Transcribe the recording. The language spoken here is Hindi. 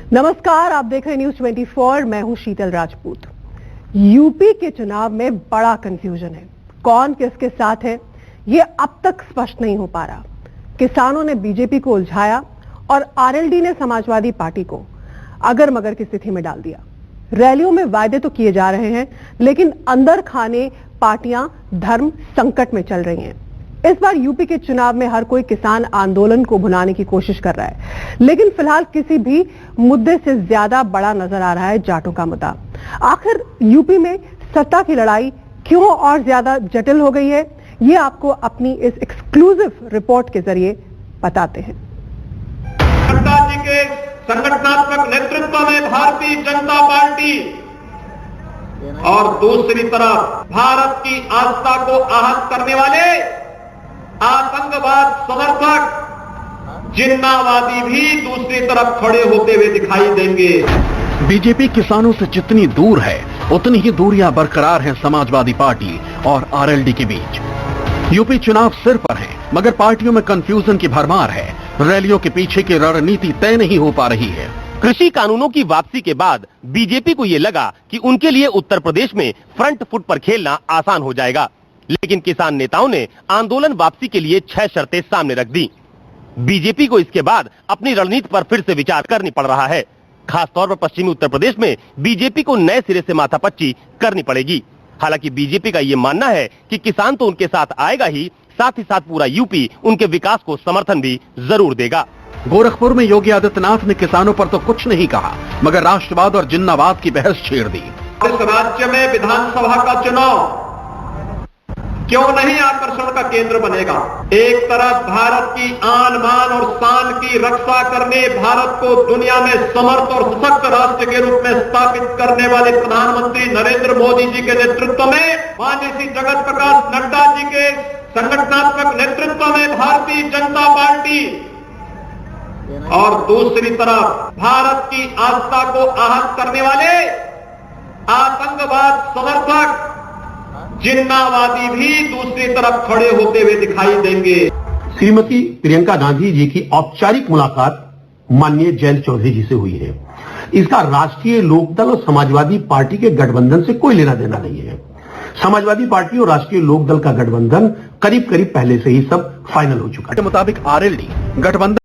नमस्कार, आप देख रहे हैं न्यूज 24। मैं हूं शीतल राजपूत। यूपी के चुनाव में बड़ा कंफ्यूजन है। कौन किसके साथ है ये अब तक स्पष्ट नहीं हो पा रहा। किसानों ने बीजेपी को उलझाया और आरएलडी ने समाजवादी पार्टी को अगर मगर की स्थिति में डाल दिया। रैलियों में वायदे तो किए जा रहे हैं, लेकिन अंदर खाने पार्टियां धर्म संकट में चल रही हैं। इस बार यूपी के चुनाव में हर कोई किसान आंदोलन को भुलाने की कोशिश कर रहा है, लेकिन फिलहाल किसी भी मुद्दे से ज्यादा बड़ा नजर आ रहा है जाटों का मुद्दा। आखिर यूपी में सत्ता की लड़ाई क्यों और ज्यादा जटिल हो गई है, ये आपको अपनी इस एक्सक्लूसिव रिपोर्ट के जरिए बताते हैं। नड्डा जी के संगठनात्मक नेतृत्व में भारतीय जनता पार्टी और दूसरी तरफ भारत की आस्था को आहत करने वाले आतंकवाद समर्थक जिन्नावादी भी दूसरी तरफ खड़े होते हुए दिखाई देंगे। बीजेपी किसानों से जितनी दूर है, उतनी ही दूरियां बरकरार हैं समाजवादी पार्टी और आरएलडी के बीच। यूपी चुनाव सिर पर है, मगर पार्टियों में कंफ्यूजन की भरमार है। रैलियों के पीछे की रणनीति तय नहीं हो पा रही है। कृषि कानूनों की वापसी के बाद बीजेपी को ये लगा कि उनके लिए उत्तर प्रदेश में फ्रंट फुट पर खेलना आसान हो जाएगा, लेकिन किसान नेताओं ने आंदोलन वापसी के लिए 6 शर्तें सामने रख दी। बीजेपी को इसके बाद अपनी रणनीति पर फिर से विचार करनी पड़ रहा है। खासतौर पर पश्चिमी उत्तर प्रदेश में बीजेपी को नए सिरे से माथापच्ची करनी पड़ेगी। हालांकि बीजेपी का ये मानना है कि किसान तो उनके साथ आएगा ही, साथ ही साथ पूरा यूपी उनके विकास को समर्थन भी जरूर देगा। गोरखपुर में योगी आदित्यनाथ ने किसानों पर तो कुछ नहीं कहा, मगर राष्ट्रवाद और जिन्नावाद की बहस छेड़ दी। इस राज्य में विधानसभा का चुनाव क्यों नहीं आकर्षण का केंद्र बनेगा। एक तरफ भारत की आन बान और शान की रक्षा करने, भारत को दुनिया में समर्थ और सशक्त राष्ट्र के रूप में स्थापित करने वाले प्रधानमंत्री नरेंद्र मोदी जी के नेतृत्व में, माननीय श्री जगत प्रकाश नड्डा जी के संगठनात्मक नेतृत्व में भारतीय जनता पार्टी और दूसरी तरफ भारत की आस्था को आहत करने वाले आतंकवाद समर्थक जिन्नावादी भी दूसरी तरफ खड़े होते हुए दिखाई देंगे। श्रीमती प्रियंका गांधी जी की औपचारिक मुलाकात माननीय जयंत चौधरी जी से हुई है। इसका राष्ट्रीय लोकदल और समाजवादी पार्टी के गठबंधन से कोई लेना देना नहीं है। समाजवादी पार्टी और राष्ट्रीय लोकदल का गठबंधन करीब करीब पहले से ही सब फाइनल हो चुका है। के मुताबिक आरएलडी गठबंधन